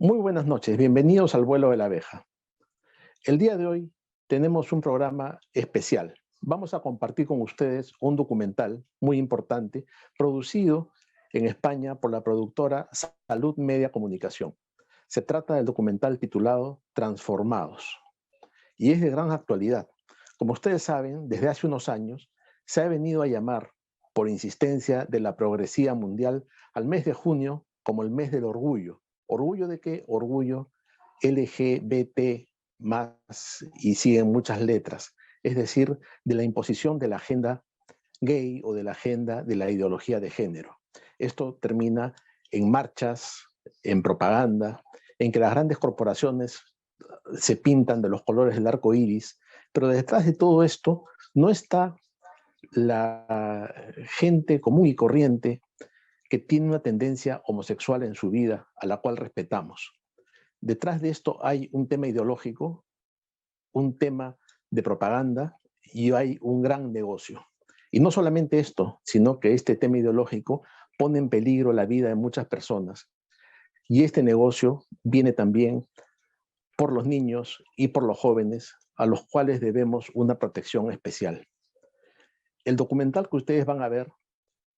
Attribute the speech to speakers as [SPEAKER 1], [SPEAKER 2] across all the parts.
[SPEAKER 1] Muy buenas noches, bienvenidos al vuelo de la abeja. El día de hoy tenemos un programa especial. Vamos a compartir con ustedes un documental muy importante producido en España por la productora Salud Media Comunicación. Se trata del documental titulado Transformados y es de gran actualidad. Como ustedes saben, desde hace unos años se ha venido a llamar, por insistencia de la progresía mundial, al mes de junio como el mes del orgullo. ¿Orgullo de qué? Orgullo LGBT más y siguen muchas letras. Es decir, de la imposición de la agenda gay o de la agenda de la ideología de género. Esto termina en marchas, en propaganda, en que las grandes corporaciones se pintan de los colores del arco iris, pero detrás de todo esto no está la gente común y corriente que tiene una tendencia homosexual en su vida, a la cual respetamos. Detrás de esto hay un tema ideológico, un tema de propaganda y hay un gran negocio. Y no solamente esto, sino que este tema ideológico pone en peligro la vida de muchas personas. Y este negocio viene también por los niños y por los jóvenes, a los cuales debemos una protección especial. El documental que ustedes van a ver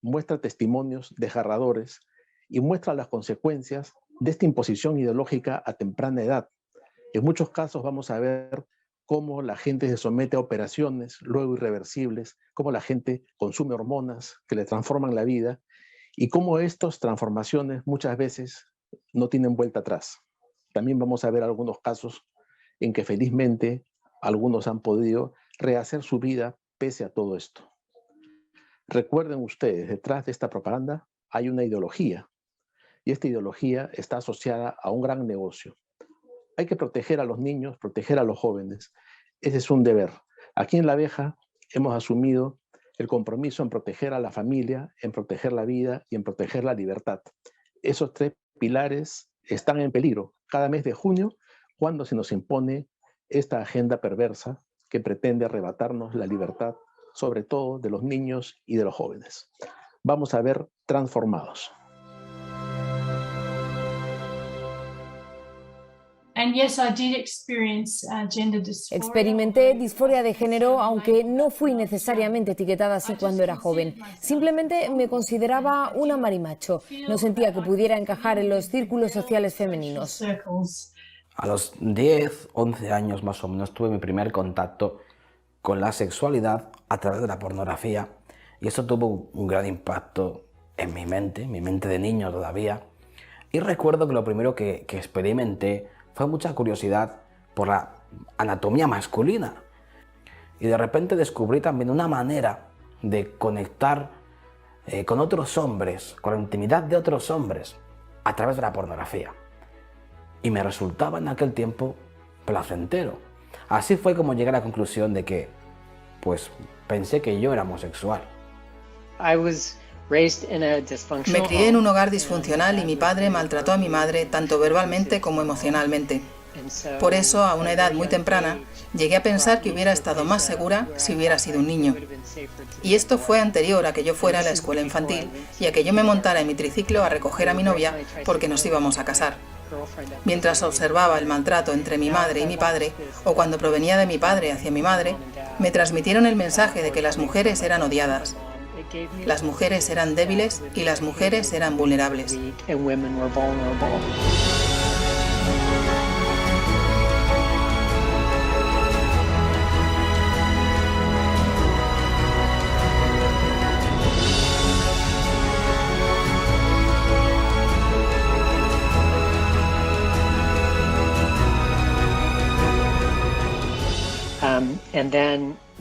[SPEAKER 1] muestra testimonios desgarradores y muestra las consecuencias de esta imposición ideológica a temprana edad. En muchos casos vamos a ver cómo la gente se somete a operaciones luego irreversibles, cómo la gente consume hormonas que le transforman la vida y cómo estas transformaciones muchas veces no tienen vuelta atrás. También vamos a ver algunos casos en que felizmente algunos han podido rehacer su vida pese a todo esto. Recuerden ustedes, detrás de esta propaganda hay una ideología y esta ideología está asociada a un gran negocio. Hay que proteger a los niños, proteger a los jóvenes. Ese es un deber. Aquí en La Abeja hemos asumido el compromiso en proteger a la familia, en proteger la vida y en proteger la libertad. Esos tres pilares están en peligro cada mes de junio cuando se nos impone esta agenda perversa que pretende arrebatarnos la libertad, sobre todo de los niños y de los jóvenes. Vamos a ver Transformados.
[SPEAKER 2] Experimenté disforia de género, aunque no fui necesariamente etiquetada así cuando era joven. Simplemente me consideraba una marimacho. No sentía que pudiera encajar en los círculos sociales femeninos.
[SPEAKER 3] A los 10, 11 años más o menos tuve mi primer contacto con la sexualidad a través de la pornografía y esto tuvo un gran impacto en mi mente de niño todavía. Y recuerdo que lo primero que experimenté fue mucha curiosidad por la anatomía masculina. Y de repente descubrí también una manera de conectar con otros hombres, con la intimidad de otros hombres, a través de la pornografía. Y me resultaba en aquel tiempo placentero. Así fue como llegué a la conclusión de que, pues, pensé que yo era homosexual.
[SPEAKER 4] Me crié en un hogar disfuncional y mi padre maltrató a mi madre tanto verbalmente como emocionalmente. Por eso, a una edad muy temprana, llegué a pensar que hubiera estado más segura si hubiera sido un niño. Y esto fue anterior a que yo fuera a la escuela infantil y a que yo me montara en mi triciclo a recoger a mi novia porque nos íbamos a casar. Mientras observaba el maltrato entre mi madre y mi padre, o cuando provenía de mi padre hacia mi madre, me transmitieron el mensaje de que las mujeres eran odiadas. Las mujeres eran débiles y las mujeres eran vulnerables.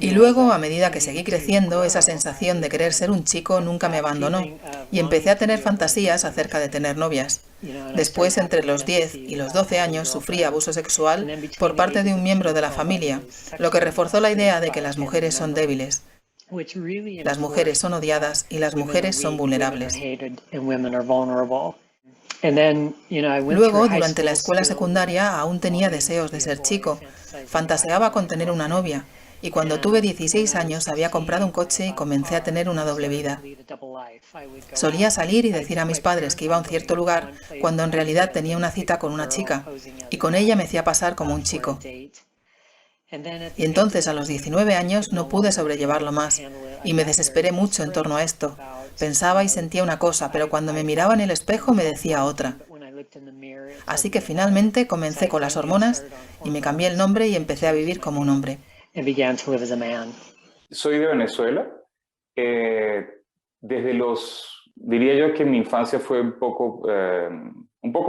[SPEAKER 4] Y luego, a medida que seguí creciendo, esa sensación de querer ser un chico nunca me abandonó y empecé a tener fantasías acerca de tener novias. Después, entre los 10 y los 12 años, sufrí abuso sexual por parte de un miembro de la familia, lo que reforzó la idea de que las mujeres son débiles. Las mujeres son odiadas y las mujeres son vulnerables. Luego, durante la escuela secundaria, aún tenía deseos de ser chico. Fantaseaba con tener una novia. Y cuando tuve 16 años había comprado un coche y comencé a tener una doble vida. Solía salir y decir a mis padres que iba a un cierto lugar cuando en realidad tenía una cita con una chica y con ella me hacía pasar como un chico. Y entonces a los 19 años no pude sobrellevarlo más y me desesperé mucho en torno a esto. Pensaba y sentía una cosa, pero cuando me miraba en el espejo me decía otra. Así que finalmente comencé con las hormonas y me cambié el nombre y empecé a vivir como un hombre.
[SPEAKER 5] Soy de Venezuela. Diría yo que mi infancia fue un poco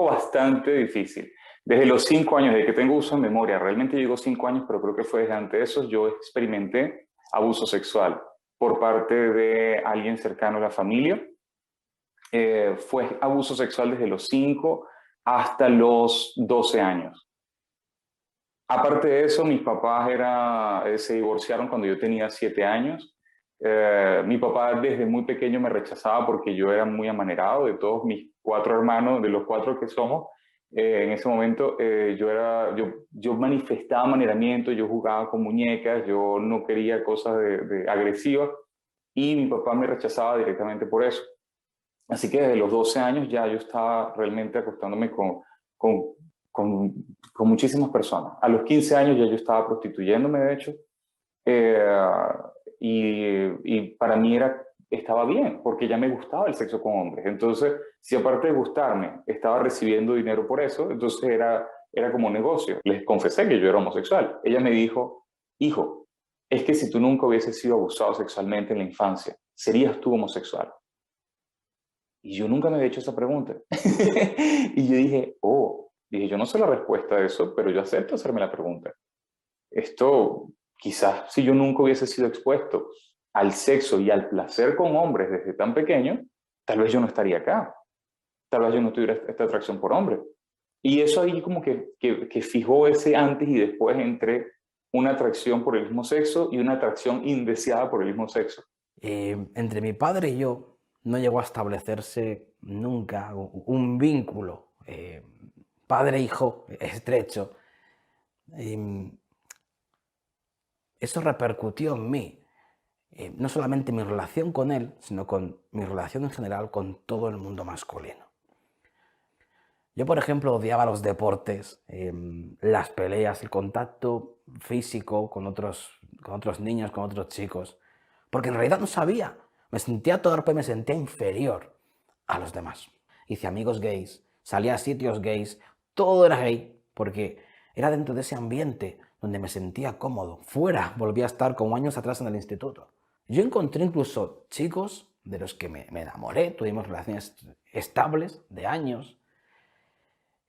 [SPEAKER 5] bastante difícil. Desde los 5 años, desde que tengo uso de memoria, realmente llegó 5 años, pero creo que fue desde antes de eso, yo experimenté abuso sexual por parte de alguien cercano a la familia. Fue abuso sexual desde los 5 hasta los 12 años. Aparte de eso, mis papás se divorciaron cuando yo tenía 7 años. Mi papá desde muy pequeño me rechazaba porque yo era muy amanerado. De todos mis 4 hermanos, de los 4 que somos, en ese momento yo manifestaba amaneramiento, yo jugaba con muñecas, yo no quería cosas agresivas y mi papá me rechazaba directamente por eso. Así que desde los 12 años ya yo estaba realmente acostándome con muchísimas personas. A los 15 años ya yo estaba prostituyéndome, de hecho, y para mí estaba bien, porque ya me gustaba el sexo con hombres. Entonces, si aparte de gustarme, estaba recibiendo dinero por eso, entonces era como un negocio. Les confesé que yo era homosexual. Ella me dijo, hijo, es que si tú nunca hubieses sido abusado sexualmente en la infancia, ¿serías tú homosexual? Y yo nunca me había hecho esa pregunta. Y yo dije, yo no sé la respuesta a eso, pero yo acepto hacerme la pregunta. Esto, quizás si yo nunca hubiese sido expuesto al sexo y al placer con hombres desde tan pequeño, tal vez yo no estaría acá. Tal vez yo no tuviera esta atracción por hombres. Y eso ahí como que fijó ese antes y después entre una atracción por el mismo sexo y una atracción indeseada por el mismo sexo.
[SPEAKER 3] Entre mi padre y yo no llegó a establecerse nunca un vínculo padre-hijo estrecho. Eso repercutió en mí, no solamente en mi relación con él, sino con mi relación en general con todo el mundo masculino. Yo, por ejemplo, odiaba los deportes, las peleas, el contacto físico con otros niños, con otros chicos, porque en realidad no sabía. Me sentía torpe, me sentía inferior a los demás. Hice amigos gays, salía a sitios gays, todo era gay, porque era dentro de ese ambiente donde me sentía cómodo. Fuera volví a estar como años atrás en el instituto. Yo encontré incluso chicos de los que me enamoré, tuvimos relaciones estables de años,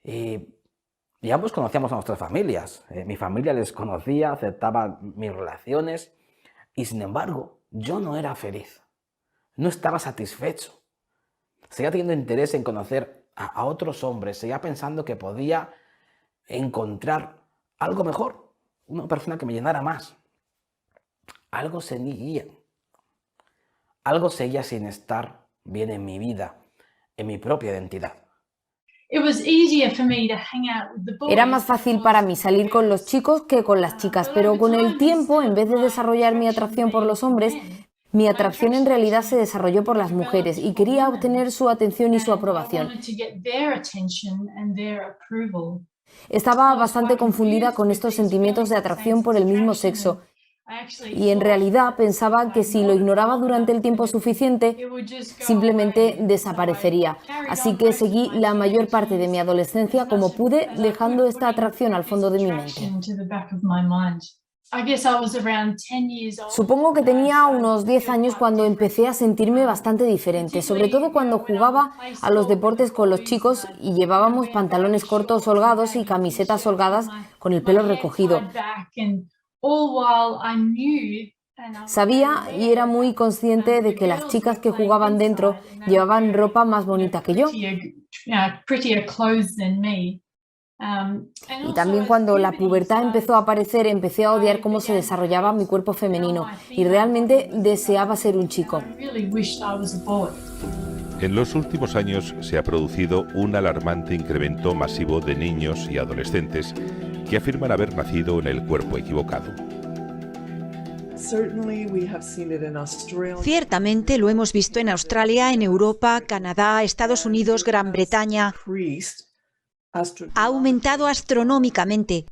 [SPEAKER 3] y ambos conocíamos a nuestras familias. Mi familia les conocía, aceptaba mis relaciones, y sin embargo, yo no era feliz. No estaba satisfecho. Seguía teniendo interés en conocer a otros hombres, seguía pensando que podía encontrar algo mejor, una persona que me llenara más. Algo seguía sin estar bien en mi vida, en mi propia identidad.
[SPEAKER 2] Era más fácil para mí salir con los chicos que con las chicas, pero con el tiempo, en vez de desarrollar mi atracción por los hombres, mi atracción en realidad se desarrolló por las mujeres y quería obtener su atención y su aprobación. Estaba bastante confundida con estos sentimientos de atracción por el mismo sexo y en realidad pensaba que si lo ignoraba durante el tiempo suficiente, simplemente desaparecería. Así que seguí la mayor parte de mi adolescencia como pude, dejando esta atracción al fondo de mi mente. Supongo que tenía unos 10 años cuando empecé a sentirme bastante diferente, sobre todo cuando jugaba a los deportes con los chicos y llevábamos pantalones cortos holgados y camisetas holgadas con el pelo recogido. Sabía y era muy consciente de que las chicas que jugaban dentro llevaban ropa más bonita que yo. Y también cuando la pubertad empezó a aparecer, empecé a odiar cómo se desarrollaba mi cuerpo femenino y realmente deseaba ser un chico.
[SPEAKER 6] En los últimos años se ha producido un alarmante incremento masivo de niños y adolescentes que afirman haber nacido en el cuerpo equivocado.
[SPEAKER 7] Ciertamente lo hemos visto en Australia, en Europa, Canadá, Estados Unidos, Gran Bretaña. Ha aumentado astronómicamente.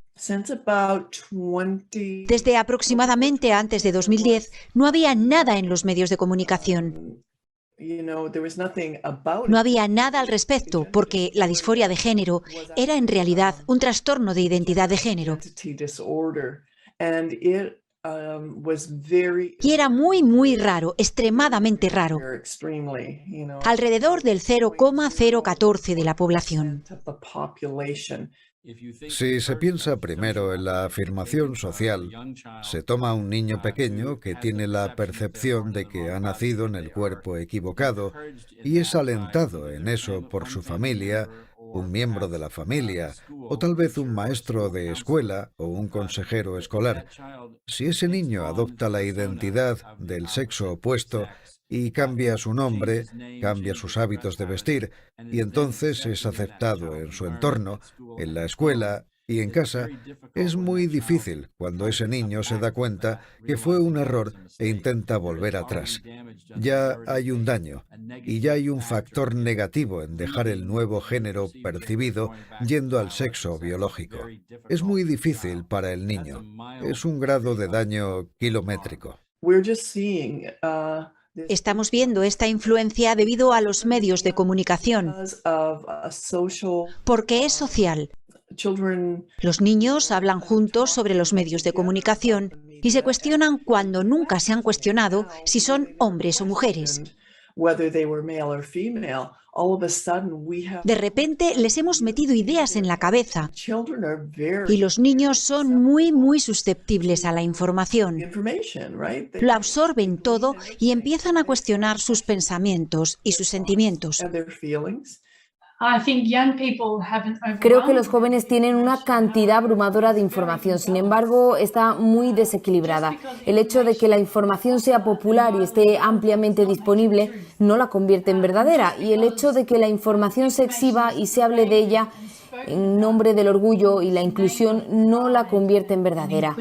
[SPEAKER 7] Desde aproximadamente antes de 2010 no había nada en los medios de comunicación. No había nada al respecto, porque la disforia de género era en realidad un trastorno de identidad de género. Y era muy raro, extremadamente raro. Alrededor del 0,014 de la población.
[SPEAKER 8] Si se piensa primero en la afirmación social, se toma a un niño pequeño que tiene la percepción de que ha nacido en el cuerpo equivocado y es alentado en eso por su familia, un miembro de la familia, o tal vez un maestro de escuela o un consejero escolar. Si ese niño adopta la identidad del sexo opuesto y cambia su nombre, cambia sus hábitos de vestir, y entonces es aceptado en su entorno, en la escuela y en casa, es muy difícil cuando ese niño se da cuenta que fue un error e intenta volver atrás. Ya hay un daño, y ya hay un factor negativo en dejar el nuevo género percibido yendo al sexo biológico. Es muy difícil para el niño. Es un grado de daño kilométrico.
[SPEAKER 7] Estamos viendo esta influencia debido a los medios de comunicación, porque es social. Los niños hablan juntos sobre los medios de comunicación y se cuestionan cuando nunca se han cuestionado si son hombres o mujeres. De repente les hemos metido ideas en la cabeza y los niños son muy susceptibles a la información. Lo absorben todo y empiezan a cuestionar sus pensamientos y sus sentimientos.
[SPEAKER 2] Creo que los jóvenes tienen una cantidad abrumadora de información, sin embargo, está muy desequilibrada. El hecho de que la información sea popular y esté ampliamente disponible no la convierte en verdadera, y el hecho de que la información se exhiba y se hable de ella en nombre del orgullo y la inclusión no la convierte en verdadera.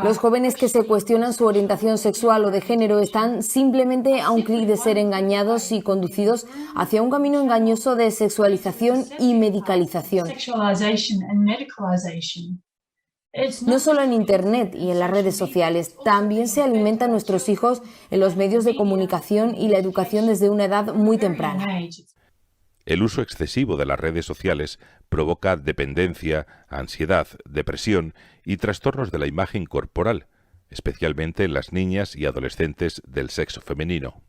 [SPEAKER 2] Los jóvenes que se cuestionan su orientación sexual o de género están simplemente a un clic de ser engañados y conducidos hacia un camino engañoso de sexualización y medicalización. No solo en Internet y en las redes sociales, también se alimentan nuestros hijos en los medios de comunicación y la educación desde una edad muy temprana.
[SPEAKER 6] El uso excesivo de las redes sociales provoca dependencia, ansiedad, depresión y trastornos de la imagen corporal, especialmente en las niñas y adolescentes del sexo femenino.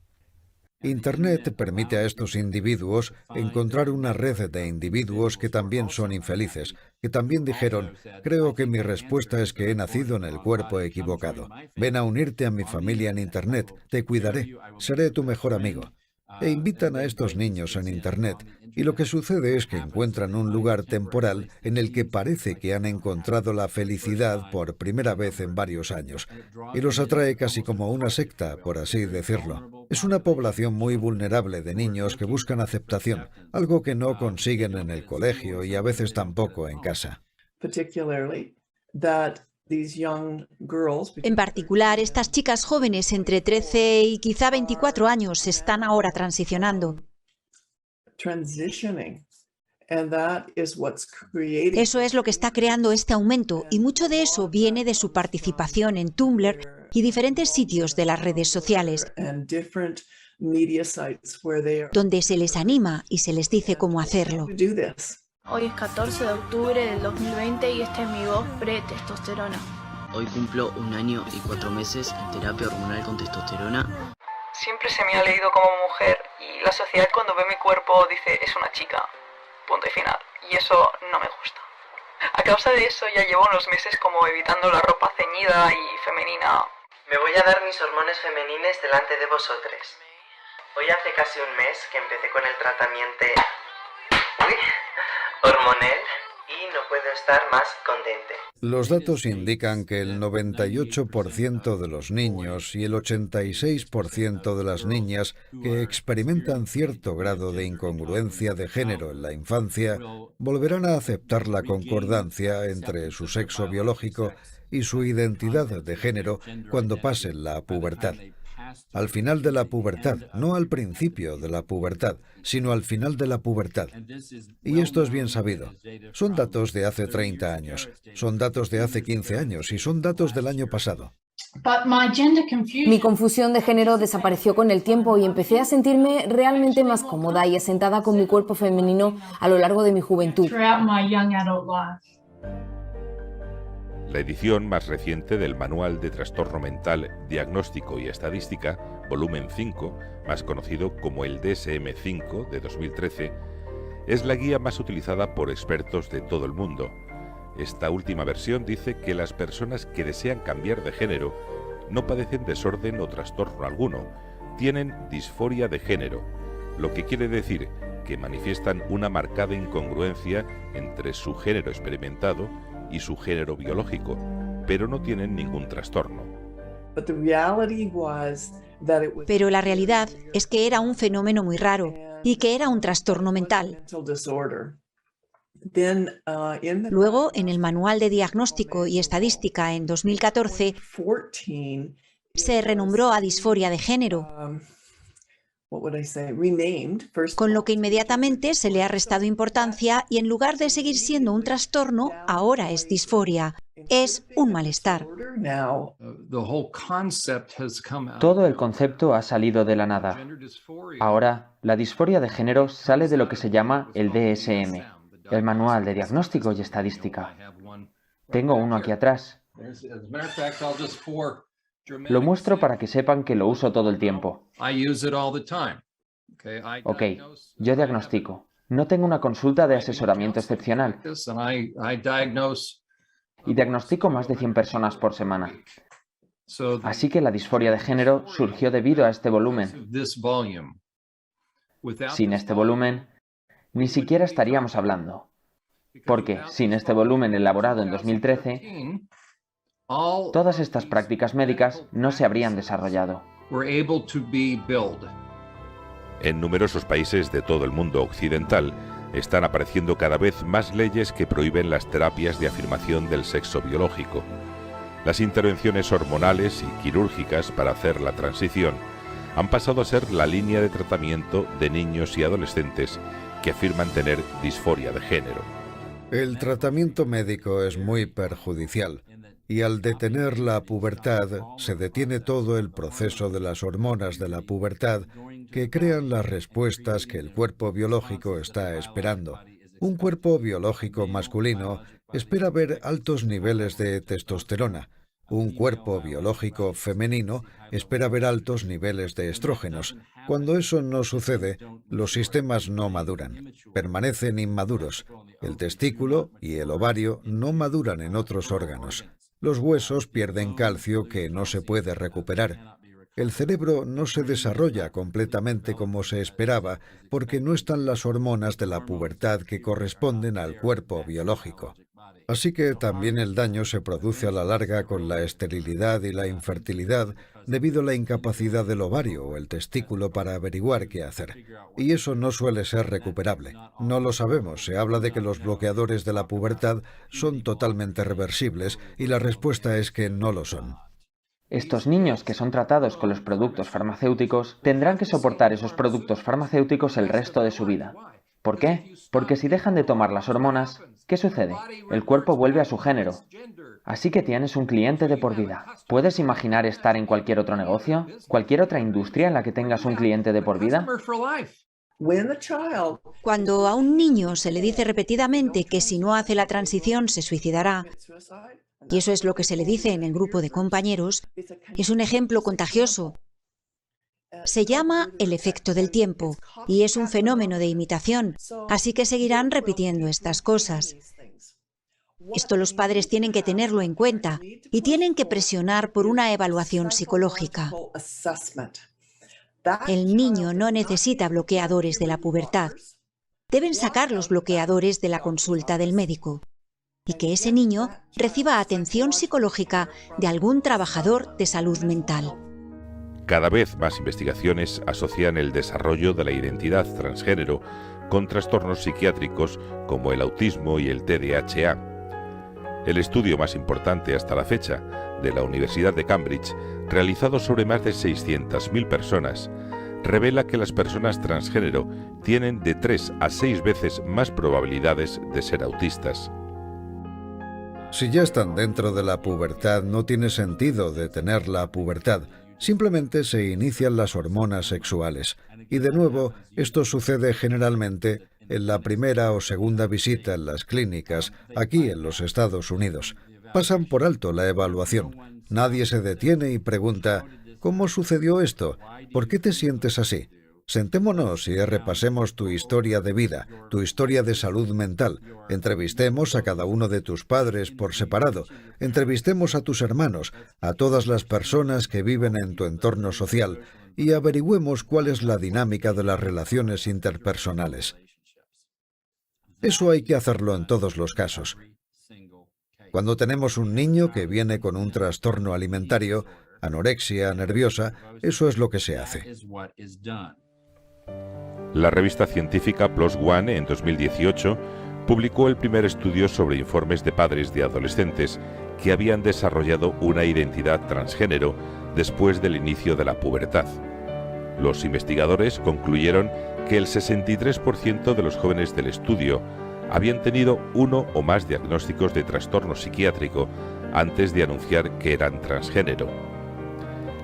[SPEAKER 8] Internet permite a estos individuos encontrar una red de individuos que también son infelices, que también dijeron, creo que mi respuesta es que he nacido en el cuerpo equivocado. Ven a unirte a mi familia en Internet, te cuidaré, seré tu mejor amigo. E invitan a estos niños en Internet, y lo que sucede es que encuentran un lugar temporal en el que parece que han encontrado la felicidad por primera vez en varios años, y los atrae casi como una secta, por así decirlo. Es una población muy vulnerable de niños que buscan aceptación, algo que no consiguen en el colegio y a veces tampoco en casa.
[SPEAKER 7] En particular, estas chicas jóvenes entre 13 y quizá 24 años están ahora transicionando. Eso es lo que está creando este aumento, y mucho de eso viene de su participación en Tumblr y diferentes sitios de las redes sociales, donde se les anima y se les dice cómo hacerlo.
[SPEAKER 9] Hoy es 14 de octubre del 2020 y esta es mi voz pre-testosterona.
[SPEAKER 10] Hoy cumplo 1 año y 4 meses en terapia hormonal con testosterona.
[SPEAKER 11] Siempre se me ha leído como mujer y la sociedad cuando ve mi cuerpo dice es una chica. punto y final. Y eso no me gusta. A causa de eso ya llevo unos meses como evitando la ropa ceñida y femenina.
[SPEAKER 12] Me voy a dar mis hormonas femenines delante de vosotros. Hoy hace casi un mes que empecé con el tratamiento hormonal y no puedo estar más contente.
[SPEAKER 8] Los datos indican que el 98% de los niños y el 86% de las niñas que experimentan cierto grado de incongruencia de género en la infancia volverán a aceptar la concordancia entre su sexo biológico y su identidad de género cuando pasen la pubertad. Al final de la pubertad, no al principio de la pubertad, sino al final de la pubertad. Y esto es bien sabido. Son datos de hace 30 años, son datos de hace 15 años y son datos del año pasado.
[SPEAKER 2] Mi confusión de género desapareció con el tiempo y empecé a sentirme realmente más cómoda y asentada con mi cuerpo femenino a lo largo de mi juventud.
[SPEAKER 6] La edición más reciente del Manual de Trastorno Mental, Diagnóstico y Estadística, volumen 5, más conocido como el DSM-5 de 2013, es la guía más utilizada por expertos de todo el mundo. Esta última versión dice que las personas que desean cambiar de género no padecen desorden o trastorno alguno, tienen disforia de género, lo que quiere decir que manifiestan una marcada incongruencia entre su género experimentado y su género biológico, pero no tienen ningún trastorno.
[SPEAKER 7] Pero la realidad es que era un fenómeno muy raro y que era un trastorno mental. Luego, en el Manual de Diagnóstico y Estadística en 2014, se renombró a disforia de género, con lo que inmediatamente se le ha restado importancia y en lugar de seguir siendo un trastorno, ahora es disforia. Es un malestar.
[SPEAKER 13] Todo el concepto ha salido de la nada. Ahora, la disforia de género sale de lo que se llama el DSM, el Manual de Diagnóstico y Estadística. Tengo uno aquí atrás. Lo muestro para que sepan que lo uso todo el tiempo. Ok, yo diagnostico. No tengo una consulta de asesoramiento excepcional. Y diagnostico más de 100 personas por semana. Así que la disforia de género surgió debido a este volumen. Sin este volumen, ni siquiera estaríamos hablando. Porque sin este volumen elaborado en 2013, todas estas prácticas médicas no se habrían desarrollado.
[SPEAKER 6] En numerosos países de todo el mundo occidental están apareciendo cada vez más leyes que prohíben las terapias de afirmación del sexo biológico. Las intervenciones hormonales y quirúrgicas para hacer la transición han pasado a ser la línea de tratamiento de niños y adolescentes que afirman tener disforia de género.
[SPEAKER 8] El tratamiento médico es muy perjudicial. Y al detener la pubertad, se detiene todo el proceso de las hormonas de la pubertad que crean las respuestas que el cuerpo biológico está esperando. Un cuerpo biológico masculino espera ver altos niveles de testosterona. Un cuerpo biológico femenino espera ver altos niveles de estrógenos. Cuando eso no sucede, los sistemas no maduran, permanecen inmaduros. El testículo y el ovario no maduran en otros órganos. Los huesos pierden calcio que no se puede recuperar. El cerebro no se desarrolla completamente como se esperaba porque no están las hormonas de la pubertad que corresponden al cuerpo biológico. Así que también el daño se produce a la larga con la esterilidad y la infertilidad debido a la incapacidad del ovario o el testículo para averiguar qué hacer. Y eso no suele ser recuperable. No lo sabemos. Se habla de que los bloqueadores de la pubertad son totalmente reversibles y la respuesta es que no lo son.
[SPEAKER 13] Estos niños que son tratados con los productos farmacéuticos tendrán que soportar esos productos farmacéuticos el resto de su vida. ¿Por qué? Porque si dejan de tomar las hormonas, ¿qué sucede? El cuerpo vuelve a su género. Así que tienes un cliente de por vida. ¿Puedes imaginar estar en cualquier otro negocio? ¿Cualquier otra industria en la que tengas un cliente de por vida?
[SPEAKER 7] Cuando a un niño se le dice repetidamente que si no hace la transición se suicidará, y eso es lo que se le dice en el grupo de compañeros, es un ejemplo contagioso. Se llama el efecto del tiempo y es un fenómeno de imitación, así que seguirán repitiendo estas cosas. Esto los padres tienen que tenerlo en cuenta y tienen que presionar por una evaluación psicológica. El niño no necesita bloqueadores de la pubertad. Deben sacar los bloqueadores de la consulta del médico y que ese niño reciba atención psicológica de algún trabajador de salud mental.
[SPEAKER 6] Cada vez más investigaciones asocian el desarrollo de la identidad transgénero con trastornos psiquiátricos como el autismo y el TDAH. El estudio más importante hasta la fecha, de la Universidad de Cambridge, realizado sobre más de 600.000 personas, revela que las personas transgénero tienen de 3 a 6 veces más probabilidades de ser autistas.
[SPEAKER 8] Si ya están dentro de la pubertad, no tiene sentido detener la pubertad. Simplemente se inician las hormonas sexuales. Y de nuevo, esto sucede generalmente en la primera o segunda visita en las clínicas, aquí en los Estados Unidos. Pasan por alto la evaluación. Nadie se detiene y pregunta, ¿cómo sucedió esto? ¿Por qué te sientes así? Sentémonos y repasemos tu historia de vida, tu historia de salud mental. Entrevistemos a cada uno de tus padres por separado. Entrevistemos a tus hermanos, a todas las personas que viven en tu entorno social y averigüemos cuál es la dinámica de las relaciones interpersonales. Eso hay que hacerlo en todos los casos. Cuando tenemos un niño que viene con un trastorno alimentario, anorexia nerviosa, eso es lo que se hace.
[SPEAKER 6] La revista científica PLOS ONE en 2018 publicó el primer estudio sobre informes de padres de adolescentes que habían desarrollado una identidad transgénero después del inicio de la pubertad. Los investigadores concluyeron que el 63% de los jóvenes del estudio habían tenido uno o más diagnósticos de trastorno psiquiátrico antes de anunciar que eran transgénero.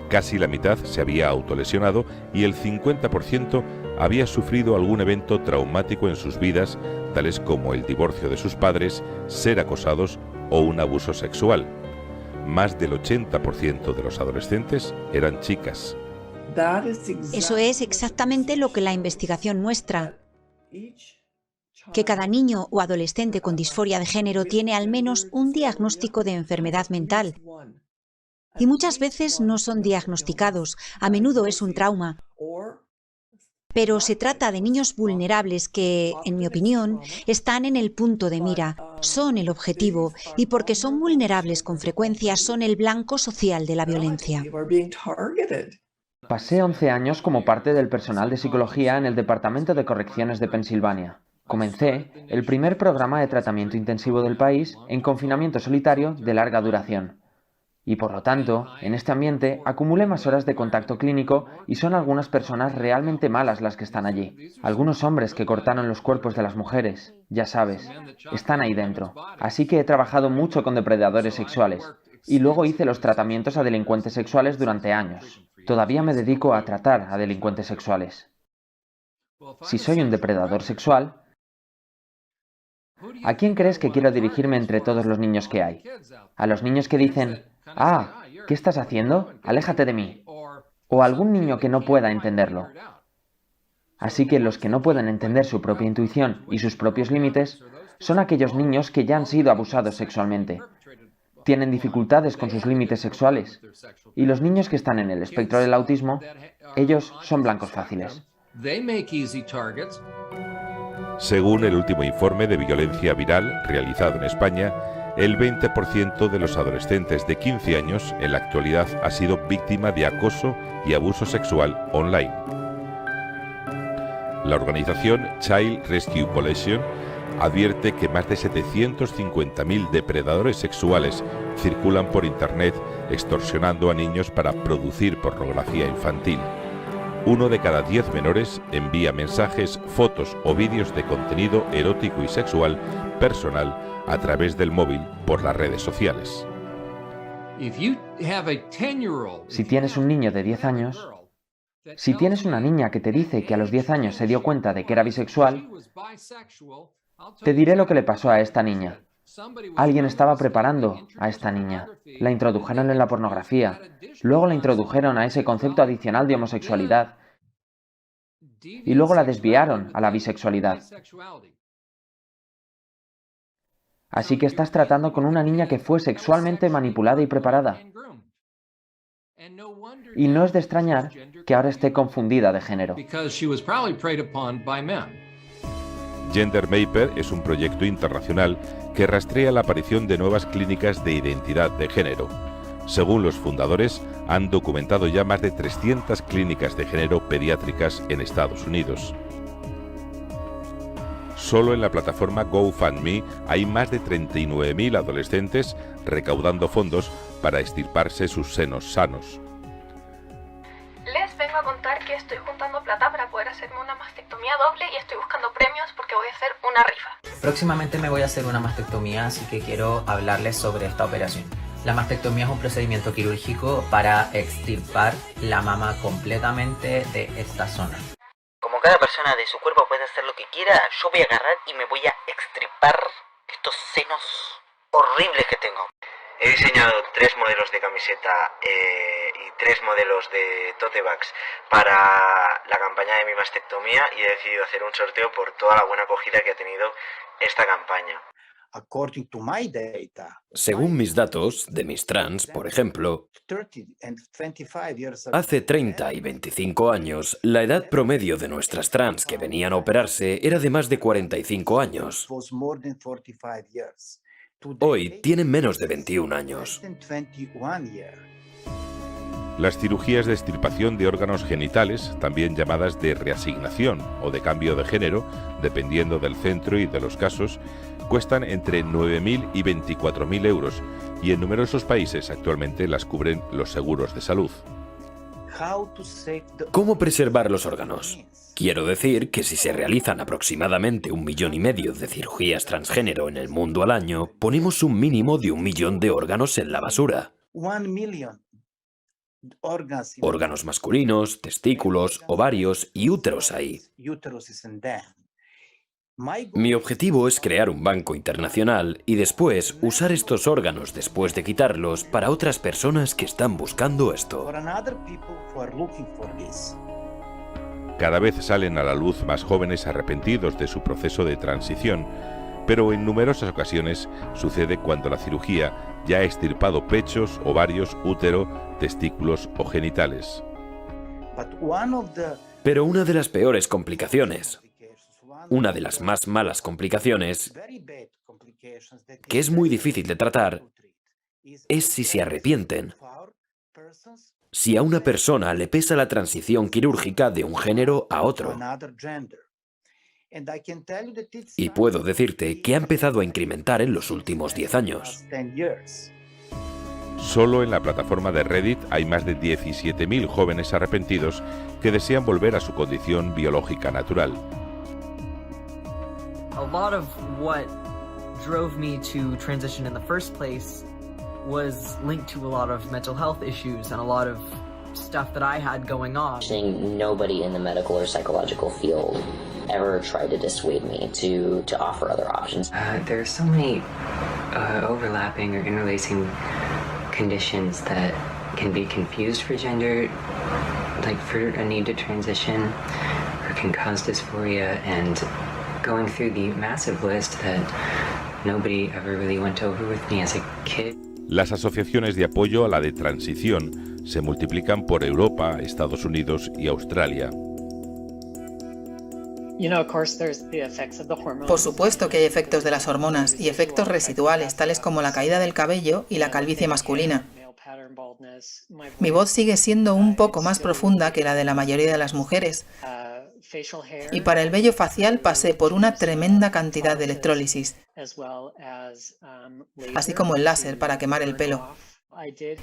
[SPEAKER 6] Casi la mitad se había autolesionado y el 50% había sufrido algún evento traumático en sus vidas, tales como el divorcio de sus padres, ser acosados o un abuso sexual. Más del 80% de los adolescentes eran chicas.
[SPEAKER 7] Eso es exactamente lo que la investigación muestra. Que cada niño o adolescente con disforia de género tiene al menos un diagnóstico de enfermedad mental. Y muchas veces no son diagnosticados, a menudo es un trauma. Pero se trata de niños vulnerables que, en mi opinión, están en el punto de mira, son el objetivo y porque son vulnerables con frecuencia son el blanco social de la violencia.
[SPEAKER 13] Pasé 11 años como parte del personal de psicología en el Departamento de Correcciones de Pensilvania. Comencé el primer programa de tratamiento intensivo del país en confinamiento solitario de larga duración. Y por lo tanto, en este ambiente acumulé más horas de contacto clínico y son algunas personas realmente malas las que están allí. Algunos hombres que cortaron los cuerpos de las mujeres, ya sabes, están ahí dentro. Así que he trabajado mucho con depredadores sexuales y luego hice los tratamientos a delincuentes sexuales durante años. Todavía me dedico a tratar a delincuentes sexuales. Si soy un depredador sexual, ¿a quién crees que quiero dirigirme entre todos los niños que hay? ¿A los niños que dicen, ah, ¿qué estás haciendo? Aléjate de mí. O a algún niño que no pueda entenderlo. Así que los que no pueden entender su propia intuición y sus propios límites son aquellos niños que ya han sido abusados sexualmente. Tienen dificultades con sus límites sexuales. Y los niños que están en el espectro del autismo, ellos son blancos fáciles.
[SPEAKER 6] Según el último informe de violencia viral realizado en España, el 20% de los adolescentes de 15 años en la actualidad ha sido víctima de acoso y abuso sexual online. La organización Child Rescue Coalition advierte que más de 750.000 depredadores sexuales circulan por Internet extorsionando a niños para producir pornografía infantil. 1 de cada 10 menores envía mensajes, fotos o vídeos de contenido erótico y sexual personal a través del móvil por las redes sociales.
[SPEAKER 13] Si tienes un niño de 10 años, si tienes una niña que te dice que a los 10 años se dio cuenta de que era bisexual, te diré lo que le pasó a esta niña. Alguien estaba preparando a esta niña. La introdujeron en la pornografía. Luego la introdujeron a ese concepto adicional de homosexualidad. Y luego la desviaron a la bisexualidad. Así que estás tratando con una niña que fue sexualmente manipulada y preparada. Y no es de extrañar que ahora esté confundida de género.
[SPEAKER 6] Gender Mapper es un proyecto internacional que rastrea la aparición de nuevas clínicas de identidad de género. Según los fundadores, han documentado ya más de 300 clínicas de género pediátricas en Estados Unidos. Solo en la plataforma GoFundMe hay más de 39.000 adolescentes recaudando fondos para extirparse sus senos sanos.
[SPEAKER 9] Les vengo a contar que estoy juntando plata para poder hacerme una mastectomía doble y estoy buscando premios porque voy a hacer una rifa.
[SPEAKER 14] Próximamente me voy a hacer una mastectomía, así que quiero hablarles sobre esta operación. La mastectomía es un procedimiento quirúrgico para extirpar la mama completamente de esta zona.
[SPEAKER 12] Como cada persona de su cuerpo puede hacer lo que quiera, yo voy a agarrar y me voy a extirpar estos senos horribles que tengo. He diseñado 3 modelos de camiseta y 3 modelos de tote bags para la campaña de mi mastectomía y he decidido hacer un sorteo por toda la buena acogida que ha tenido esta campaña.
[SPEAKER 15] Según mis datos, de mis trans, por ejemplo, hace 30 y 25 años, la edad promedio de nuestras trans que venían a operarse era de más de 45 años. Hoy tienen menos de 21 años.
[SPEAKER 6] Las cirugías de extirpación de órganos genitales, también llamadas de reasignación o de cambio de género, dependiendo del centro y de los casos, cuestan entre 9.000 y 24.000 euros y en numerosos países actualmente las cubren los seguros de salud.
[SPEAKER 15] ¿Cómo preservar los órganos? Quiero decir que si se realizan aproximadamente 1,5 millones de cirugías transgénero en el mundo al año, ponemos un mínimo de 1 millón de órganos en la basura. Órganos masculinos, testículos, ovarios y úteros ahí. Mi objetivo es crear un banco internacional y después usar estos órganos después de quitarlos para otras personas que están buscando esto.
[SPEAKER 6] Cada vez salen a la luz más jóvenes arrepentidos de su proceso de transición, pero en numerosas ocasiones sucede cuando la cirugía ya ha extirpado pechos, ovarios, útero, testículos o genitales.
[SPEAKER 15] Pero una de las peores complicaciones, una de las más malas complicaciones, que es muy difícil de tratar, es si se arrepienten. Si a una persona le pesa la transición quirúrgica de un género a otro. Y puedo decirte que ha empezado a incrementar en los últimos 10 años.
[SPEAKER 6] Solo en la plataforma de Reddit hay más de 17.000 jóvenes arrepentidos que desean volver a su condición biológica natural.
[SPEAKER 16] A lot of what drove me to transition in the first place was linked to a lot of mental health issues and a lot of stuff that I had going on.
[SPEAKER 17] Nobody in the medical or psychological field ever tried to dissuade me to offer other options.
[SPEAKER 18] There are so many overlapping or interlacing conditions that can be confused for gender, like for a need to transition, or can cause dysphoria, and going through the massive list that nobody ever really went over with me as a kid.
[SPEAKER 6] Las asociaciones de apoyo a la de transición se multiplican por Europa, Estados Unidos y Australia.
[SPEAKER 4] Por supuesto que hay efectos de las hormonas y efectos residuales, tales como la caída del cabello y la calvicie masculina. Mi voz sigue siendo un poco más profunda que la de la mayoría de las mujeres. Y para el vello facial pasé por una tremenda cantidad de electrólisis, así como el láser para quemar el pelo.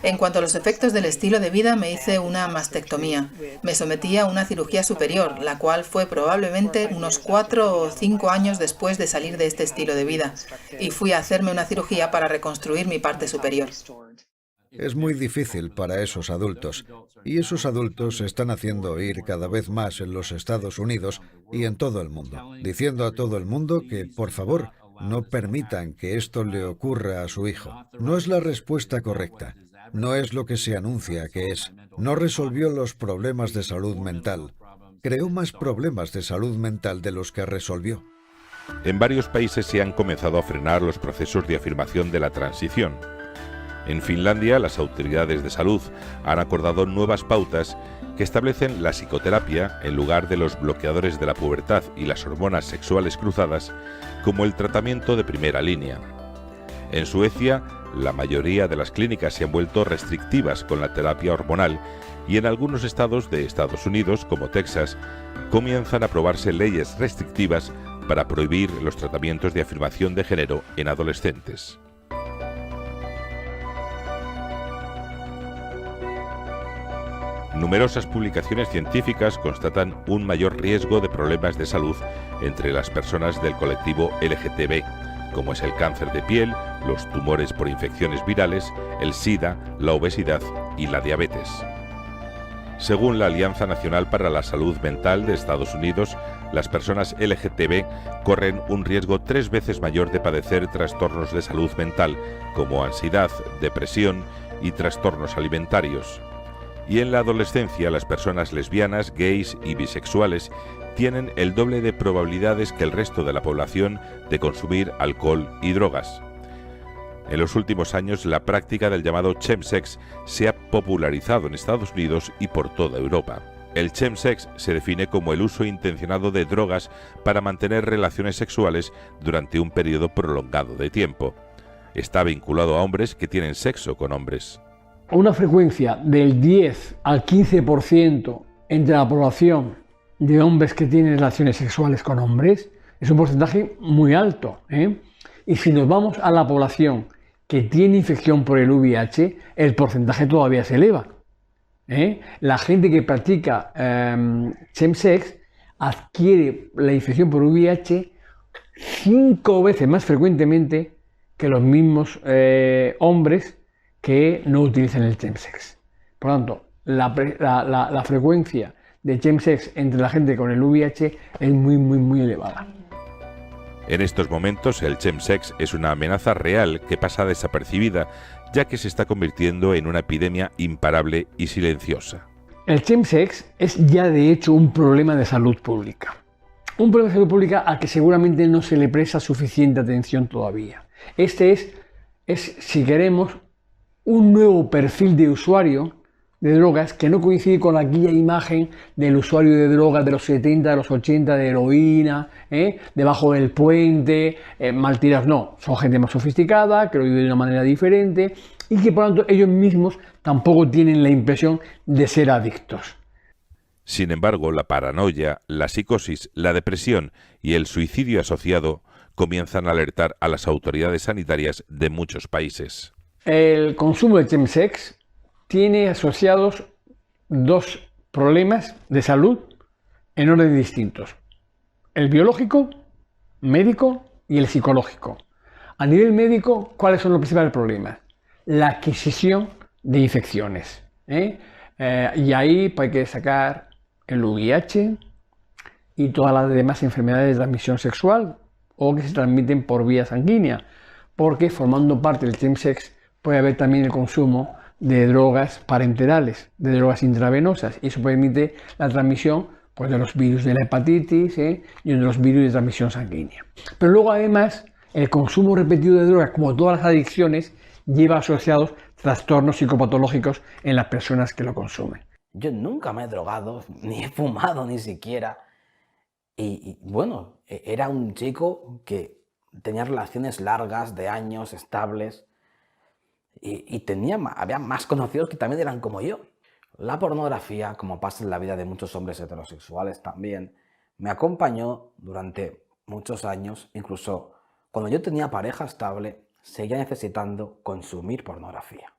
[SPEAKER 4] En cuanto a los efectos del estilo de vida, me hice una mastectomía. Me sometí a una cirugía superior, la cual fue probablemente unos 4 o 5 años después de salir de este estilo de vida, y fui a hacerme una cirugía para reconstruir mi parte superior.
[SPEAKER 8] Es muy difícil para esos adultos, y esos adultos se están haciendo oír cada vez más en los Estados Unidos y en todo el mundo, diciendo a todo el mundo que, por favor, no permitan que esto le ocurra a su hijo. No es la respuesta correcta. No es lo que se anuncia que es. No resolvió los problemas de salud mental. Creó más problemas de salud mental de los que resolvió.
[SPEAKER 6] En varios países se han comenzado a frenar los procesos de afirmación de la transición. En Finlandia, las autoridades de salud han acordado nuevas pautas que establecen la psicoterapia, en lugar de los bloqueadores de la pubertad y las hormonas sexuales cruzadas, como el tratamiento de primera línea. En Suecia, la mayoría de las clínicas se han vuelto restrictivas con la terapia hormonal y en algunos estados de Estados Unidos, como Texas, comienzan a aprobarse leyes restrictivas para prohibir los tratamientos de afirmación de género en adolescentes. Numerosas publicaciones científicas constatan un mayor riesgo de problemas de salud entre las personas del colectivo LGTB, como es el cáncer de piel, los tumores por infecciones virales, el SIDA, la obesidad y la diabetes. Según la Alianza Nacional para la Salud Mental de Estados Unidos, las personas LGTB corren un riesgo 3 veces mayor de padecer trastornos de salud mental, como ansiedad, depresión y trastornos alimentarios. Y en la adolescencia, las personas lesbianas, gays y bisexuales tienen el doble de probabilidades que el resto de la población de consumir alcohol y drogas. En los últimos años, la práctica del llamado chemsex se ha popularizado en Estados Unidos y por toda Europa. El chemsex se define como el uso intencionado de drogas para mantener relaciones sexuales durante un periodo prolongado de tiempo. Está vinculado a hombres que tienen sexo con hombres.
[SPEAKER 19] Una frecuencia del 10 al 15% entre la población de hombres que tienen relaciones sexuales con hombres es un porcentaje muy alto, Y si nos vamos a la población que tiene infección por el VIH, el porcentaje todavía se eleva. La gente que practica chemsex adquiere la infección por VIH 5 veces más frecuentemente que los mismos hombres que no utilizan el chemsex. Por lo tanto, la frecuencia de chemsex entre la gente con el VIH es muy elevada.
[SPEAKER 6] En estos momentos, el chemsex es una amenaza real que pasa desapercibida, ya que se está convirtiendo en una epidemia imparable y silenciosa.
[SPEAKER 19] El chemsex es ya de hecho un problema de salud pública. Un problema de salud pública al que seguramente no se le presta suficiente atención todavía. Este es, si queremos, un nuevo perfil de usuario de drogas que no coincide con aquella imagen del usuario de drogas de los 70, de los 80, de heroína, debajo del puente, mal tirados. No, son gente más sofisticada, que lo vive de una manera diferente y que por lo tanto ellos mismos tampoco tienen la impresión de ser adictos.
[SPEAKER 6] Sin embargo, la paranoia, la psicosis, la depresión y el suicidio asociado comienzan a alertar a las autoridades sanitarias de muchos países.
[SPEAKER 19] El consumo de chemsex tiene asociados 2 problemas de salud en orden distintos. El biológico, médico y el psicológico. A nivel médico, ¿cuáles son los principales problemas? La adquisición de infecciones. Y ahí hay que sacar el VIH y todas las demás enfermedades de transmisión sexual o que se transmiten por vía sanguínea, porque formando parte del chemsex puede haber también el consumo de drogas parenterales, de drogas intravenosas, y eso permite la transmisión de los virus de la hepatitis y de los virus de transmisión sanguínea. Pero luego además el consumo repetido de drogas, como todas las adicciones, lleva asociados trastornos psicopatológicos en las personas que lo consumen.
[SPEAKER 3] Yo nunca me he drogado, ni he fumado ni siquiera. Y bueno, era un chico que tenía relaciones largas, de años, estables. Y había más conocidos que también eran como yo. La pornografía, como pasa en la vida de muchos hombres heterosexuales también, me acompañó durante muchos años. Incluso cuando yo tenía pareja estable, seguía necesitando consumir pornografía.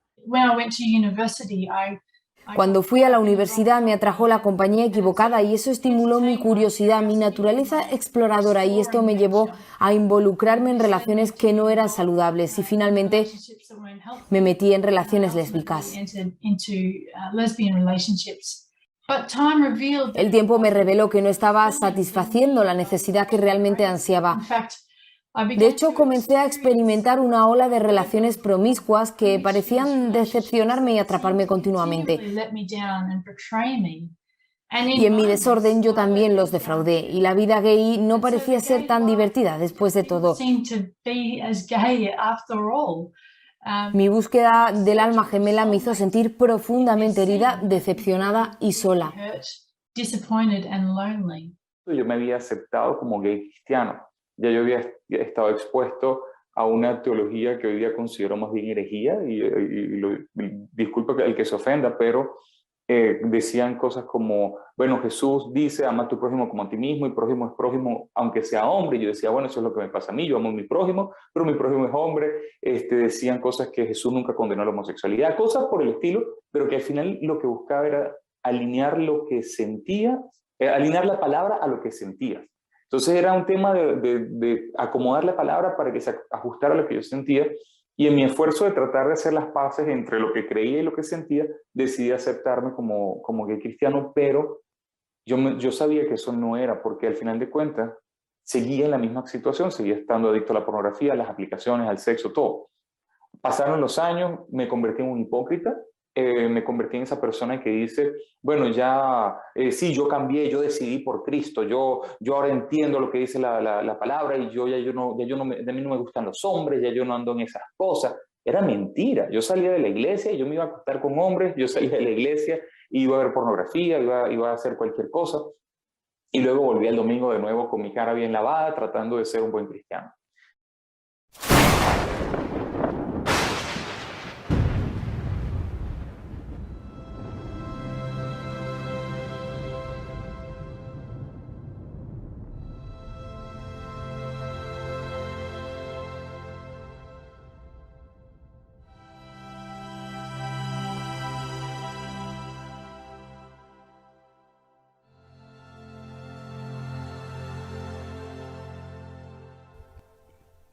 [SPEAKER 2] Cuando fui a la universidad me atrajo la compañía equivocada y eso estimuló mi curiosidad, mi naturaleza exploradora, y esto me llevó a involucrarme en relaciones que no eran saludables y finalmente me metí en relaciones lésbicas. El tiempo me reveló que no estaba satisfaciendo la necesidad que realmente ansiaba. De hecho, comencé a experimentar una ola de relaciones promiscuas que parecían decepcionarme y atraparme continuamente. Y en mi desorden yo también los defraudé, y la vida gay no parecía ser tan divertida después de todo. Mi búsqueda del alma gemela me hizo sentir profundamente herida, decepcionada y sola.
[SPEAKER 5] Yo me había aceptado como gay cristiano. Ya yo había estado expuesto a una teología que hoy día considero más bien herejía, disculpa el que se ofenda, pero decían cosas como, bueno, Jesús dice, ama a tu prójimo como a ti mismo, y prójimo es prójimo aunque sea hombre. Y yo decía, bueno, eso es lo que me pasa a mí, yo amo a mi prójimo, pero mi prójimo es hombre. Decían cosas que Jesús nunca condenó la homosexualidad, cosas por el estilo, pero que al final lo que buscaba era alinear lo que sentía, alinear la palabra a lo que sentía. Entonces era un tema de acomodar la palabra para que se ajustara a lo que yo sentía, y en mi esfuerzo de tratar de hacer las paces entre lo que creía y lo que sentía, decidí aceptarme como gay cristiano, pero yo sabía que eso no era, porque al final de cuentas seguía en la misma situación, seguía estando adicto a la pornografía, a las aplicaciones, al sexo, todo. Pasaron los años, me convertí en un hipócrita, me convertí en esa persona que dice, bueno, ya, sí, yo cambié, yo decidí por Cristo, yo ahora entiendo lo que dice la palabra, y de mí no me gustan los hombres, ya yo no ando en esas cosas. Era mentira. Yo salía de la iglesia y yo me iba a acostar con hombres, yo salía de la iglesia y iba a ver pornografía, iba a hacer cualquier cosa, y luego volví el domingo de nuevo con mi cara bien lavada, tratando de ser un buen cristiano.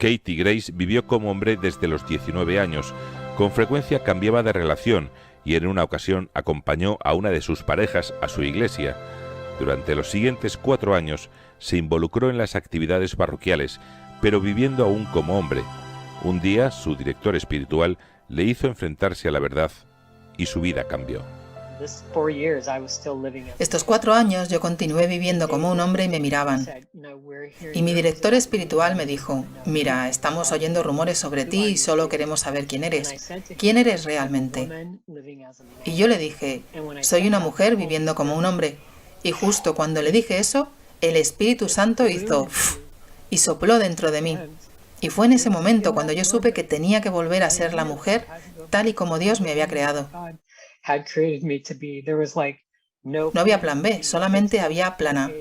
[SPEAKER 6] Katie Grace vivió como hombre desde los 19 años. Con frecuencia cambiaba de relación y en una ocasión acompañó a una de sus parejas a su iglesia. Durante los siguientes 4 años se involucró en las actividades parroquiales, pero viviendo aún como hombre. Un día su director espiritual le hizo enfrentarse a la verdad y su vida cambió.
[SPEAKER 4] Estos 4 años yo continué viviendo como un hombre y me miraban. Y mi director espiritual me dijo, mira, estamos oyendo rumores sobre ti y solo queremos saber quién eres. ¿Quién eres realmente? Y yo le dije, soy una mujer viviendo como un hombre. Y justo cuando le dije eso, el Espíritu Santo hizo y sopló dentro de mí. Y fue en ese momento cuando yo supe que tenía que volver a ser la mujer tal y como Dios me había creado. No había plan B, solamente había plan A.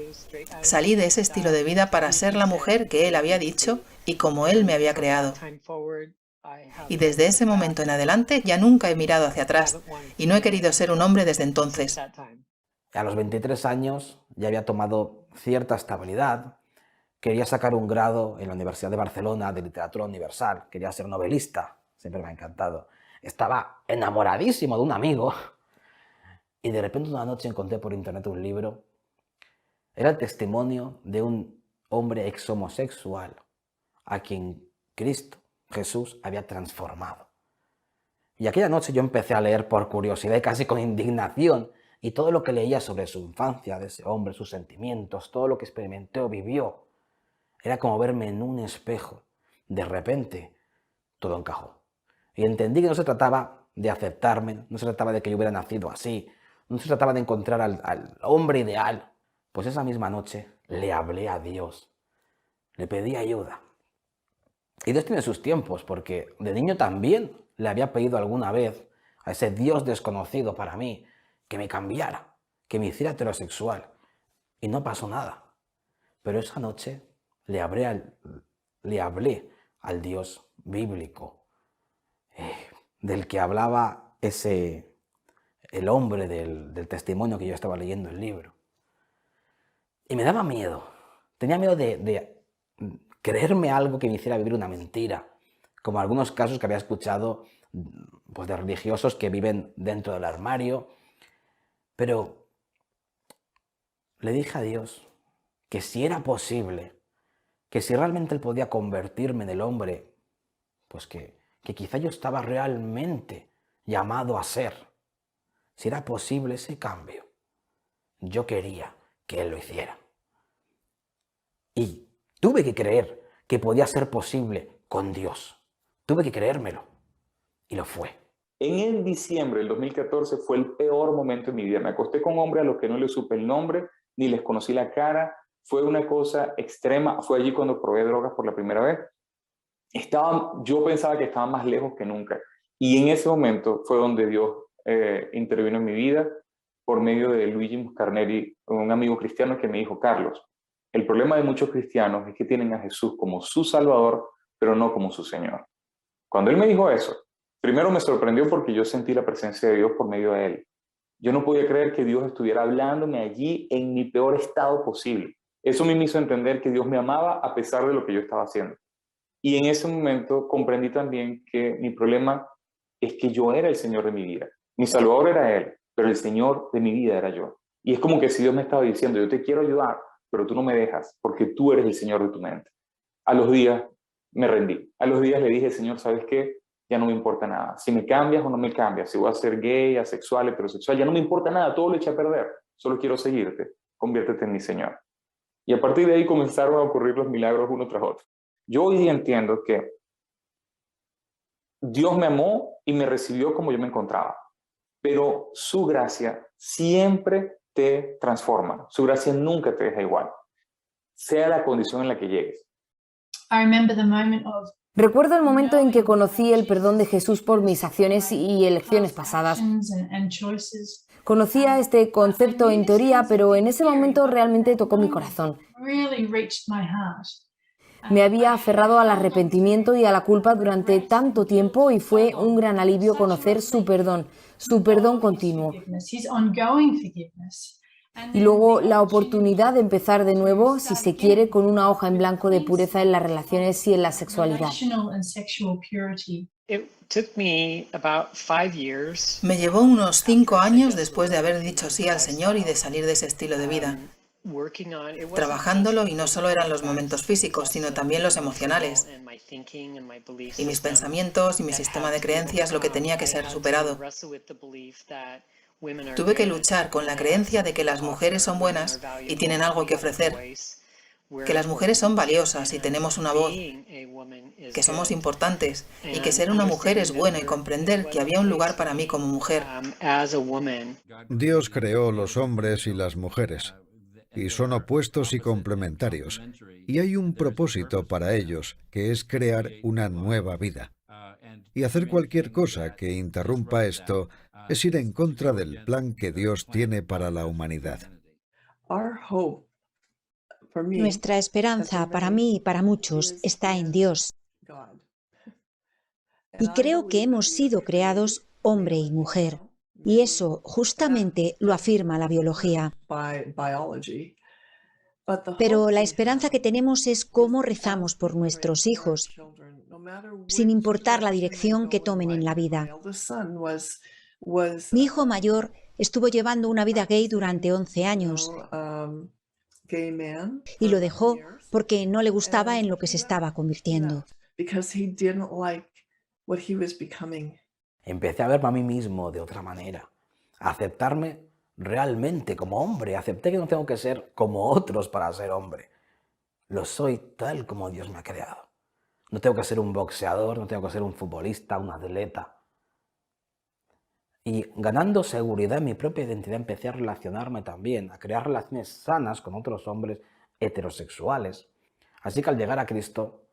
[SPEAKER 4] Salí de ese estilo de vida para ser la mujer que Él había dicho y como Él me había creado. Y desde ese momento en adelante ya nunca he mirado hacia atrás y no he querido ser un hombre desde entonces.
[SPEAKER 3] A los 23 años ya había tomado cierta estabilidad, quería sacar un grado en la Universidad de Barcelona de Literatura Universal, quería ser novelista, siempre me ha encantado. Estaba enamoradísimo de un amigo y de repente una noche encontré por internet un libro. Era el testimonio de un hombre exhomosexual a quien Cristo, Jesús, había transformado. Y aquella noche yo empecé a leer por curiosidad y casi con indignación, y todo lo que leía sobre su infancia de ese hombre, sus sentimientos, todo lo que experimentó, vivió, era como verme en un espejo. De repente, todo encajó. Y entendí que no se trataba de aceptarme, no se trataba de que yo hubiera nacido así, no se trataba de encontrar al hombre ideal. Pues esa misma noche le hablé a Dios, le pedí ayuda. Y Dios tiene sus tiempos, porque de niño también le había pedido alguna vez a ese Dios desconocido para mí que me cambiara, que me hiciera heterosexual. Y no pasó nada. Pero esa noche le hablé al Dios bíblico, del que hablaba el hombre del testimonio que yo estaba leyendo el libro. Y me daba miedo. Tenía miedo de creerme algo que me hiciera vivir una mentira, como algunos casos que había escuchado pues, de religiosos que viven dentro del armario. Pero le dije a Dios que si era posible, que si realmente Él podía convertirme en el hombre, pues que quizá yo estaba realmente llamado a ser. Si era posible ese cambio, yo quería que Él lo hiciera. Y tuve que creer que podía ser posible con Dios. Tuve que creérmelo. Y lo fue.
[SPEAKER 5] En el diciembre del 2014 fue el peor momento de mi vida. Me acosté con hombres a los que no les supe el nombre, ni les conocí la cara. Fue una cosa extrema. Fue allí cuando probé drogas por la primera vez. Yo pensaba que estaba más lejos que nunca. Y en ese momento fue donde Dios intervino en mi vida por medio de Luigi Muscarneri, un amigo cristiano que me dijo: Carlos, el problema de muchos cristianos es que tienen a Jesús como su Salvador, pero no como su Señor. Cuando él me dijo eso, primero me sorprendió porque yo sentí la presencia de Dios por medio de él. Yo no podía creer que Dios estuviera hablándome allí en mi peor estado posible. Eso me hizo entender que Dios me amaba a pesar de lo que yo estaba haciendo. Y en ese momento comprendí también que mi problema es que yo era el Señor de mi vida. Mi Salvador era Él, pero el Señor de mi vida era yo. Y es como que si Dios me estaba diciendo: yo te quiero ayudar, pero tú no me dejas porque tú eres el Señor de tu mente. A los días me rendí. A los días le dije: Señor, ¿sabes qué? Ya no me importa nada. Si me cambias o no me cambias, si voy a ser gay, asexual, heterosexual, ya no me importa nada, todo lo eché a perder. Solo quiero seguirte. Conviértete en mi Señor. Y a partir de ahí comenzaron a ocurrir los milagros uno tras otro. Yo hoy día entiendo que Dios me amó y me recibió como yo me encontraba. Pero su gracia siempre te transforma. Su gracia nunca te deja igual, sea la condición en la que llegues.
[SPEAKER 2] Recuerdo el momento en que conocí el perdón de Jesús por mis acciones y elecciones pasadas. Conocía este concepto en teoría, pero en ese momento realmente tocó mi corazón. Me había aferrado al arrepentimiento y a la culpa durante tanto tiempo y fue un gran alivio conocer su perdón continuo. Y luego la oportunidad de empezar de nuevo, si se quiere, con una hoja en blanco de pureza en las relaciones y en la sexualidad.
[SPEAKER 4] Me llevó unos 5 años después de haber dicho sí al Señor y de salir de ese estilo de vida. Trabajándolo, y no solo eran los momentos físicos, sino también los emocionales. Y mis pensamientos y mi sistema de creencias, lo que tenía que ser superado. Tuve que luchar con la creencia de que las mujeres son buenas y tienen algo que ofrecer, que las mujeres son valiosas y tenemos una voz, que somos importantes y que ser una mujer es bueno, y comprender que había un lugar para mí como mujer.
[SPEAKER 8] Dios creó los hombres y las mujeres, y son opuestos y complementarios, y hay un propósito para ellos, que es crear una nueva vida. Y hacer cualquier cosa que interrumpa esto es ir en contra del plan que Dios tiene para la humanidad.
[SPEAKER 7] Nuestra esperanza, para mí y para muchos, está en Dios. Y creo que hemos sido creados hombre y mujer. Y eso justamente lo afirma la biología. Pero la esperanza que tenemos es cómo rezamos por nuestros hijos, sin importar la dirección que tomen en la vida. Mi hijo mayor estuvo llevando una vida gay durante 11 años y lo dejó porque no le gustaba en lo que se estaba convirtiendo.
[SPEAKER 3] Empecé a verme a mí mismo de otra manera, a aceptarme realmente como hombre. Acepté que no tengo que ser como otros para ser hombre. Lo soy tal como Dios me ha creado. No tengo que ser un boxeador, no tengo que ser un futbolista, un atleta. Y ganando seguridad en mi propia identidad, empecé a relacionarme también, a crear relaciones sanas con otros hombres heterosexuales. Así que al llegar a Cristo,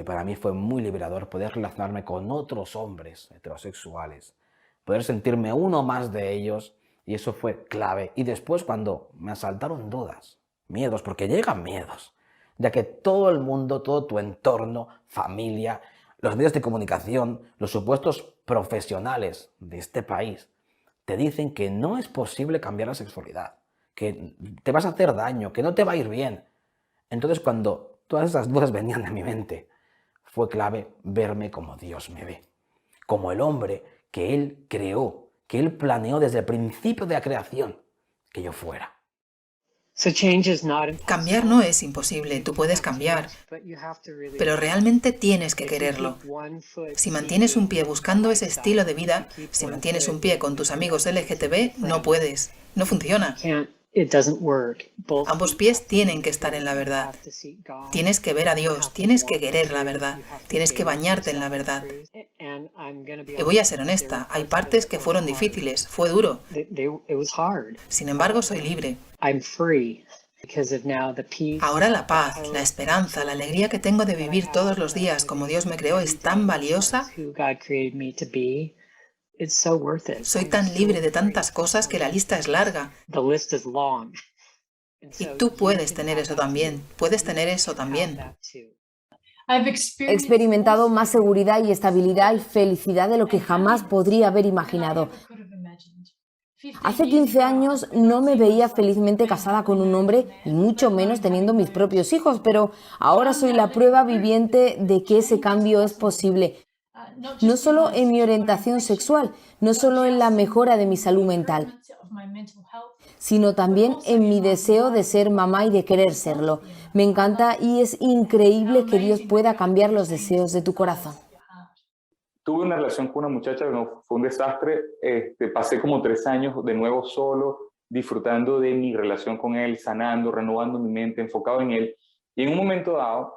[SPEAKER 3] para mí fue muy liberador poder relacionarme con otros hombres heterosexuales, poder sentirme uno más de ellos, y eso fue clave. Y después, cuando me asaltaron dudas, miedos, porque llegan miedos, ya que todo el mundo, todo tu entorno, familia, los medios de comunicación, los supuestos profesionales de este país, te dicen que no es posible cambiar la sexualidad, que te vas a hacer daño, que no te va a ir bien. Entonces, cuando todas esas dudas venían de mi mente, fue clave verme como Dios me ve, como el hombre que Él creó, que Él planeó desde el principio de la creación que yo fuera.
[SPEAKER 4] Cambiar no es imposible, tú puedes cambiar, pero realmente tienes que quererlo. Si mantienes un pie buscando ese estilo de vida, si mantienes un pie con tus amigos LGTB, no puedes, no funciona. Ambos pies tienen que estar en la verdad. Tienes que ver a Dios, tienes que querer la verdad, tienes que bañarte en la verdad. Y voy a ser honesta, hay partes que fueron difíciles, fue duro. Sin embargo, soy libre. Ahora la paz, la esperanza, la alegría que tengo de vivir todos los días como Dios me creó es tan valiosa. Soy tan libre de tantas cosas que la lista es larga. Y tú puedes tener eso también. Puedes tener eso también.
[SPEAKER 2] He experimentado más seguridad y estabilidad y felicidad de lo que jamás podría haber imaginado. Hace 15 años no me veía felizmente casada con un hombre y mucho menos teniendo mis propios hijos, pero ahora soy la prueba viviente de que ese cambio es posible. No solo en mi orientación sexual, no solo en la mejora de mi salud mental, sino también en mi deseo de ser mamá y de querer serlo. Me encanta y es increíble que Dios pueda cambiar los deseos de tu corazón.
[SPEAKER 5] Tuve una relación con una muchacha que no, fue un desastre. Pasé como 3 años de nuevo solo, disfrutando de mi relación con él, sanando, renovando mi mente, enfocado en él. Y en un momento dado,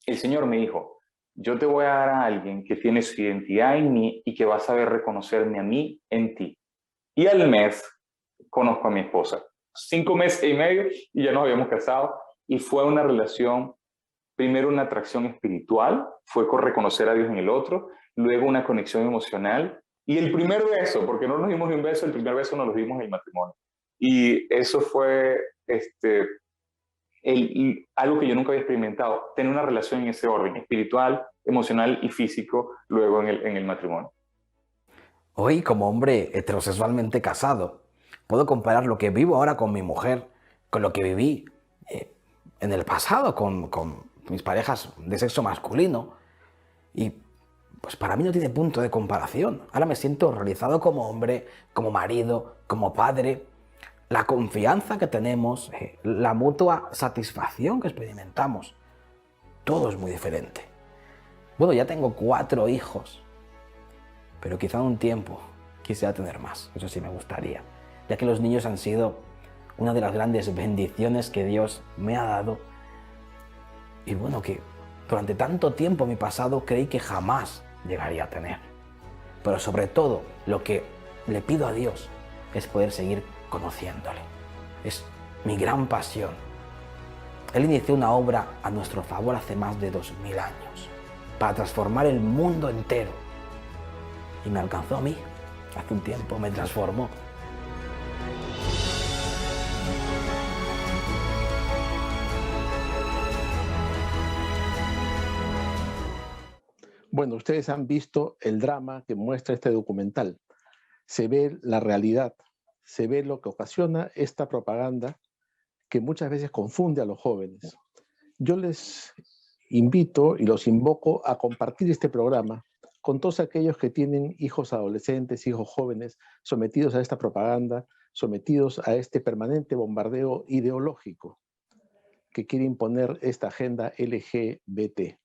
[SPEAKER 5] el Señor me dijo, yo te voy a dar a alguien que tiene su identidad en mí y que va a saber reconocerme a mí en ti. Y al mes conozco a mi esposa. 5 meses y medio y ya nos habíamos casado. Y fue una relación, primero una atracción espiritual, fue con reconocer a Dios en el otro, luego una conexión emocional. Y el primer beso, porque no nos dimos ni un beso, el primer beso nos lo dimos en el matrimonio. Y eso fue algo que yo nunca había experimentado, tener una relación en ese orden, espiritual, emocional y físico, luego en el matrimonio.
[SPEAKER 3] Hoy, como hombre heterosexualmente casado, puedo comparar lo que vivo ahora con mi mujer, con lo que viví en el pasado con mis parejas de sexo masculino. Y pues para mí no tiene punto de comparación. Ahora me siento realizado como hombre, como marido, como padre. La confianza que tenemos, la mutua satisfacción que experimentamos, todo es muy diferente. Bueno, ya tengo 4 hijos, pero quizá en un tiempo quisiera tener más, eso sí me gustaría, ya que los niños han sido una de las grandes bendiciones que Dios me ha dado. Y bueno, que durante tanto tiempo en mi pasado creí que jamás llegaría a tener. Pero sobre todo, lo que le pido a Dios es poder seguir conociéndole. Es mi gran pasión. Él inició una obra a nuestro favor hace más de 2000 años para transformar el mundo entero. Y me alcanzó a mí. Hace un tiempo me transformó.
[SPEAKER 1] Bueno, ustedes han visto el drama que muestra este documental. Se ve la realidad, se ve lo que ocasiona esta propaganda que muchas veces confunde a los jóvenes. Yo les invito y los invoco a compartir este programa con todos aquellos que tienen hijos adolescentes, hijos jóvenes, sometidos a esta propaganda, sometidos a este permanente bombardeo ideológico que quiere imponer esta agenda LGBT.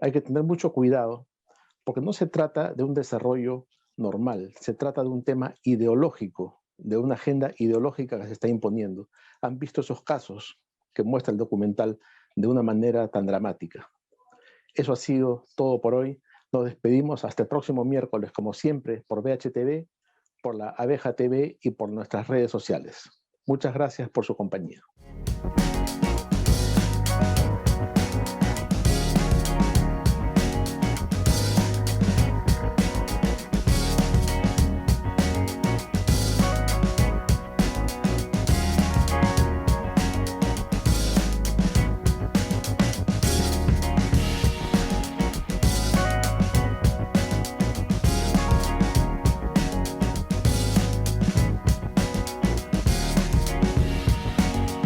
[SPEAKER 1] Hay que tener mucho cuidado porque no se trata de un desarrollo normal, se trata de un tema ideológico, de una agenda ideológica que se está imponiendo. Han visto esos casos que muestra el documental de una manera tan dramática. Eso ha sido todo por hoy. Nos despedimos hasta el próximo miércoles, como siempre, por BHTV, por la Abeja TV y por nuestras redes sociales. Muchas gracias por su compañía.